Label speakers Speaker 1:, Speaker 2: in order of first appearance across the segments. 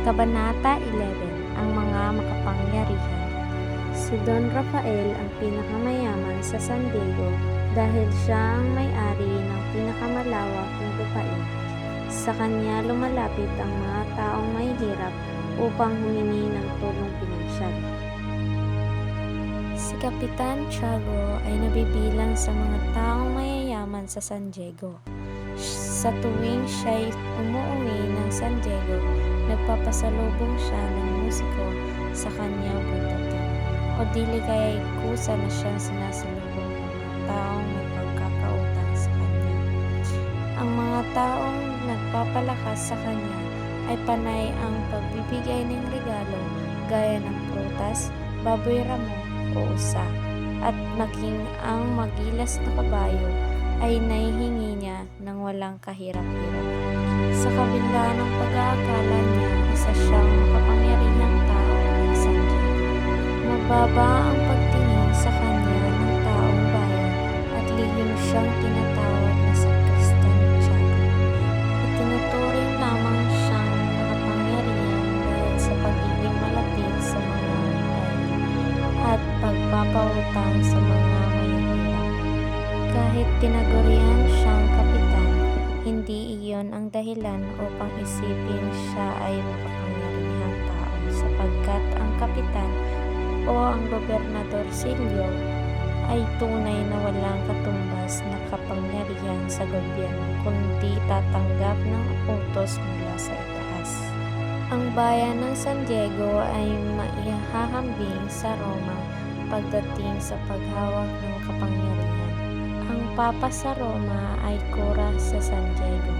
Speaker 1: Kabanata 11. Ang mga makapangyarihan. Si Don Rafael ang pinakamayaman sa San Diego dahil siya ang may-ari ng pinakamalawak na lupain. Sa kanya lumalapit ang mga taong mahihirap upang humingi ng tulong pinansyal. Si Kapitan Tiago ay nabibilang sa mga taong mayayaman sa San Diego. Sa tuwing siya'y umuwi ng San Diego, nagpapasalubong siya ng musiko sa kanyang buntatin, o dili kaya'y kusa na siyang sinasalubong ng mga taong may pagkakautang sa kanya. Ang mga taong nagpapalakas sa kanya ay panay ang pagbibigay ng regalo gaya ng prutas, baboy ramo o usa, at maging ang magilas na kabayo ay naihingi niya ng walang kahirap-hirap. Sa kabila ng pag-aakala niya, isa siyang makapangyarihang tao ng San Diego. Mababa ang pagtingin sa kanya ng taong bayan at lihim siyang tinatawag na Sakristan Tiago. Itinuturing lamang siyang makapangyarihan dahil sa pagiging malapit sa mga bayan at pagpapautang sa mga mahihirap. Kahit tinagurian siyang kapitan, hindi iyon ang dahilan upang isipin siya ay makapangyarihang tao, sapagkat ang kapitan o ang gobernador Silvio ay tunay na walang katumbas na kapangyarihan sa gobyerno kundi tatanggap ng utos mula sa itaas. Ang bayan ng San Diego ay maihahambing sa Roma pagdating sa paghawak ng kapangyarihan. Ang Papa sa Roma ay kura sa San Diego.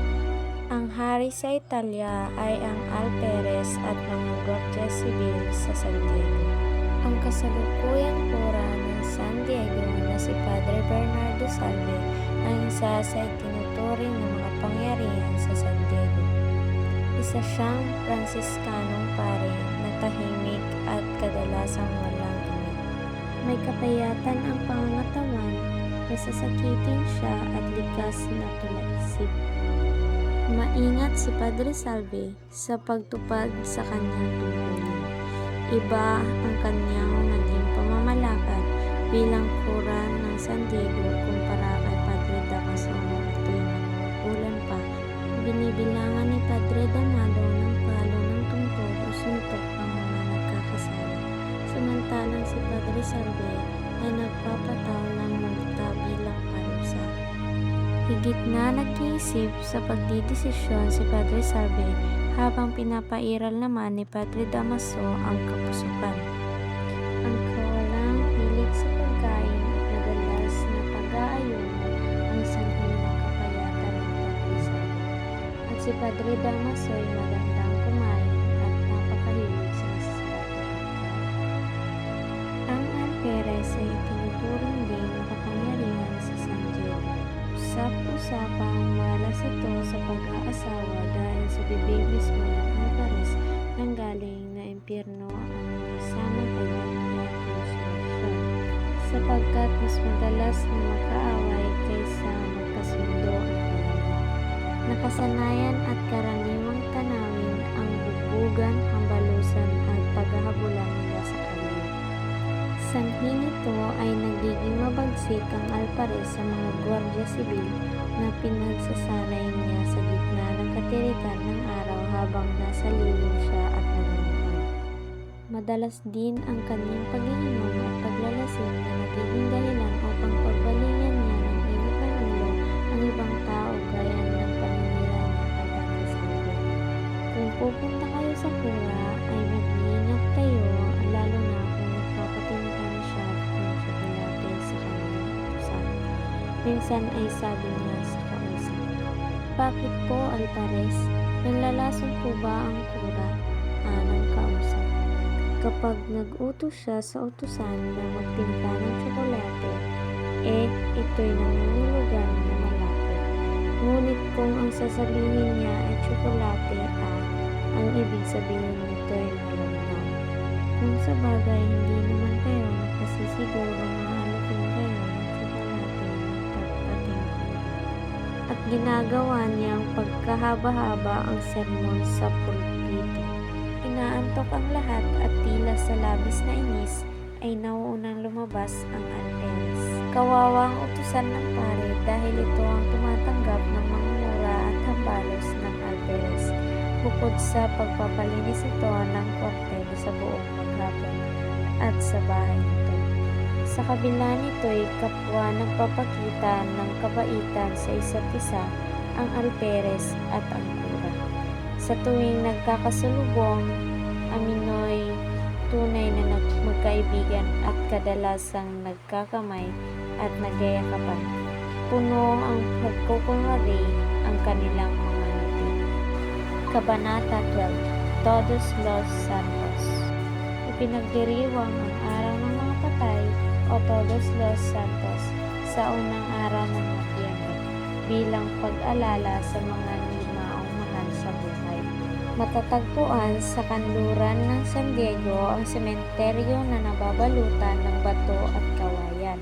Speaker 1: Ang hari sa Italia ay ang alperes at mga Guardia Civil sa San Diego. Ang kasalukuyang kura ng San Diego na si Padre Bernardo Salve ang isa sa itinuturing na makapangyarihan sa San Diego. Isa siyang Fransiskanong pare na tahimik at kadalasang walang imik. May kapayatan ang pangangatawan, nasasakitin siya at likas na palaisip. Maingat si Padre Salve sa pagtupad sa kanyang tungkulin. Iba ang kanyang naging pamamalakad bilang kura ng San Diego kumpara kay Padre Damaso noong ito'y nangungulan pa. Binibilangan ni Padre Damado ng palo ng tungkol o suntok ang mga nagkakasala. Samantalang si Padre Salve ay nagpapataw ng multa bilang parusa. Higit na nag-iisip sa pagdidesisyon si Padre Salve habang pinapairal naman ni Padre Damaso ang kapusukan. Ang kawalang hilig sa pagkain at madalas na pag-aayunan ang sanhi ng kapayatan ng Padre Salve. At si Padre Damaso ay magandang kumain at napakahilig sa masasarap na pagkain. Ang alperes ay tinuturing din ng kapangyarihan sa San Diego. Usap-usapang malas ito sa pag-aasawa dahil sa bibig mismo ng alperes nanggaling na impyerno ang sama kay Doña Consolacion, sapagkat mas madalas na makaaway kaysa magkasundo ang dalawa. Nakasanayan at karaniwang tanawin ang bubugan, hambalusan at paghahabulan nila sa kanila. Sanhi nito ay nagiging mabagsik ang alpares sa mga Guardia Civil na pinagsasanay niya sa gitna ng katirikan ng araw habang nasa lilim siya at nanonood. Madalas din ang kanyang pag-iinom at paglalasing na nagiging dahilan upang pagbalingan niya ng init ng ulo ang ibang tao gaya ng paninira niya kay Padre Salve. Kung pupunta kayo sa kura ay mag-iingat kayo, lalo na kung nagpapatimpa na siya ng tsokolate sa kanyang utusan. Minsan ay sabi niya sa kausap, "Bakit po, alpares? Nanlalason po ba ang kura?" Ng kausap. Kapag nag-utos siya sa utusan na magtimpla ng tsokolate, ito'y nangungulugan na malapot. Ngunit kung ang sasabihin niya ay tsokolate, ang ibig sabihin nito'y malamnam. Kung sa bagay hindi naman kayo nakasisiguro na alipin kayo ng tsokolate ng pagpatingkula. At ginagawa niyang pagkahaba-haba ang sermon sa pulpito. inaantok ang lahat at tila sa labis na inis ay nauunang lumabas ang alperes. Kawawa ang utusan ng pare dahil ito ang tumatanggap ng mangmura at hambalos ng alperes, bukod sa pagpapalinis ito ng kwartel sa buong maghapon at sa bahay nito. Sa kabila nito'y kapwa nagpapakita ng kabaitan sa isa't isa ang alperes at ang kura. Sa tuwing nagkakasalubong, aminoy tunay na magkaibigan at kadalasang nagkakamay at nagyayakapan. Puno ang pagkukunwari ang kanilang mga ngiti. Kabanata 12, Todos los Santos. Ipinagdiriwang ang araw ng mga patay o Todos los Santos sa unang araw ng Nobyembre bilang pag-alala sa mga nilaong mahal sa buhay. Matatagpuan sa kanluran ng San Diego ang sementeryo na nababalutan ng bato at kawayan.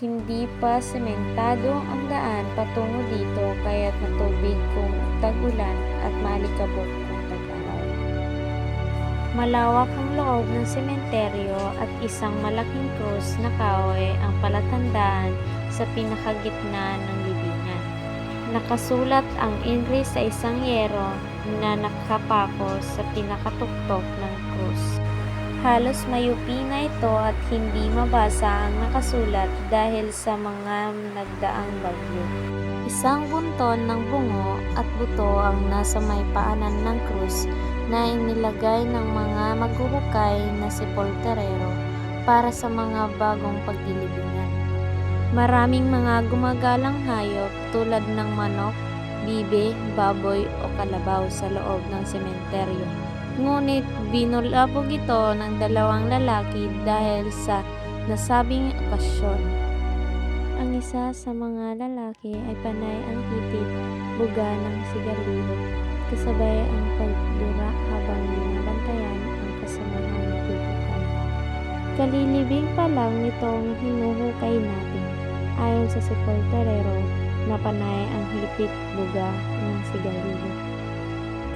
Speaker 1: Hindi pa sementado ang daan patungo dito kaya't matubig kung tag-ulan at maalikabok kung tag-araw. Malawak ang loob ng sementeryo at isang malaking krus na kahoy ang palatandaan sa pinakagitna ng libingan. Nakasulat ang Ingles sa isang yero na nakapako sa pinakatuktok ng krus. Halos mayupi na ito at hindi mabasa ang nakasulat dahil sa mga nagdaang bagyo. Isang bunton ng bungo at buto ang nasa may paanan ng krus na inilagay ng mga maghuhukay na sepulturero para sa mga bagong pagdilibingan. Maraming mga gumagalang hayop tulad ng manok, bibe, baboy o kalabaw sa loob ng sementeryo. Ngunit binulabog ito ng dalawang lalaki dahil sa nasabing okasyon. Ang isa sa mga lalaki ay panay ang hitit, buga ng sigarilyo, kasabay ang pagdura habang binabantayan ang kasamang naghihukay. Kalilibing pa lang nitong hinuhukay natin, ayon sa sepulturero na panay ang hitit, buga ng sigarilyo.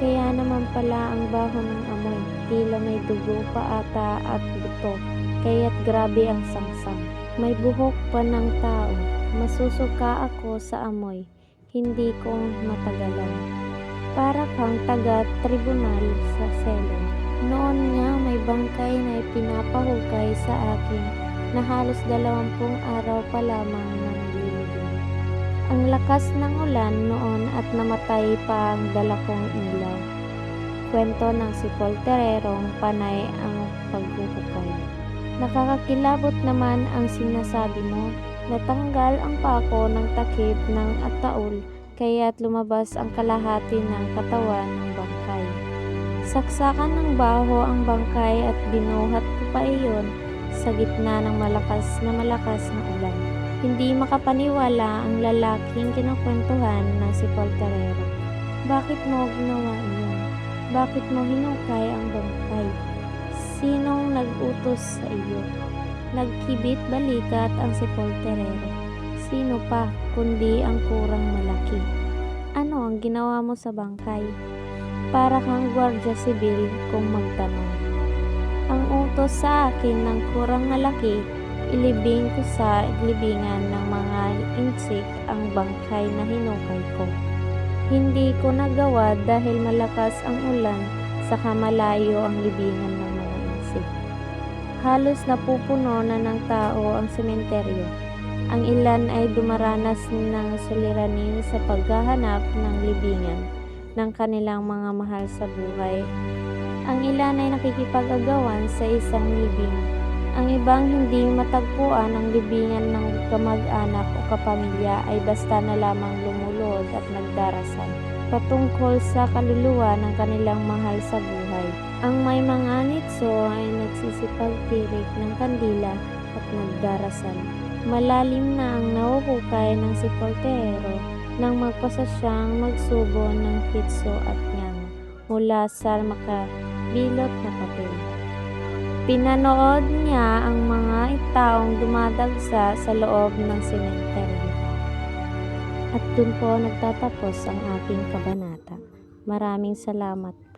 Speaker 1: Kaya naman pala ang baho ng amoy, tila may dugo pa ata at buto, kaya't grabe ang sangsang. May buhok pa ng tao, masusuka ako sa amoy, hindi kong matagalan. Para kang taga-tribunal sa selo. Noon nga may bangkay na ipinapahukay sa akin na halos 20 araw pa lamang nang lilibing. Ang lakas ng ulan noon at namatay pa ang dala kong ilaw. Kwento ng sepulturerong panay ang paghuhukay. Nakakakilabot naman ang sinasabi mo. Natanggal ang pako ng takip ng ataol kaya't lumabas ang kalahati ng katawan ng bangkay. Saksakan ng baho ang bangkay at binuhat ko pa iyon sa gitna ng malakas na ulan. Hindi makapaniwala ang lalaking kinukwentuhan ng sepulturero. Bakit mo ginawa iyon? Bakit mo hinukay ang bangkay? Sinong nag-utos sa iyo? Nagkibit balikat ang sepulturero. Sino pa kundi ang kurang malaki? Ano ang ginawa mo sa bangkay? Para kang gwardya sibil kung magtanong. Ang utos sa akin ng kurang malaki, ilibing ko sa libingan ng mga insik ang bangkay na hinukay ko. Hindi ko nagawa dahil malakas ang ulan saka malayo ang libingan ng mga insik. Halos napupuno na ng tao ang sementeryo. Ang ilan ay dumaranas ng suliranin sa paghahanap ng libingan ng kanilang mga mahal sa buhay. Ang ilan ay nakikipag-agawan sa isang libing. Ang ibang hindi matagpuan ang libingan ng kamag-anak o kapamilya ay basta na lamang lumulod at nagdarasal patungkol sa kaluluwa ng kanilang mahal sa buhay. Ang may mga nitso ay nagsisipagtirik ng kandila at nagdarasal. Malalim na ang nahuhukay ng sepulturero nang magpasa siyang magsubo ng pitso at nyang mula sa makabilot na papel. Pinanood niya ang mga taong dumadagsa sa loob ng sementeryo. At dun po nagtatapos ang aking kabanata. Maraming salamat.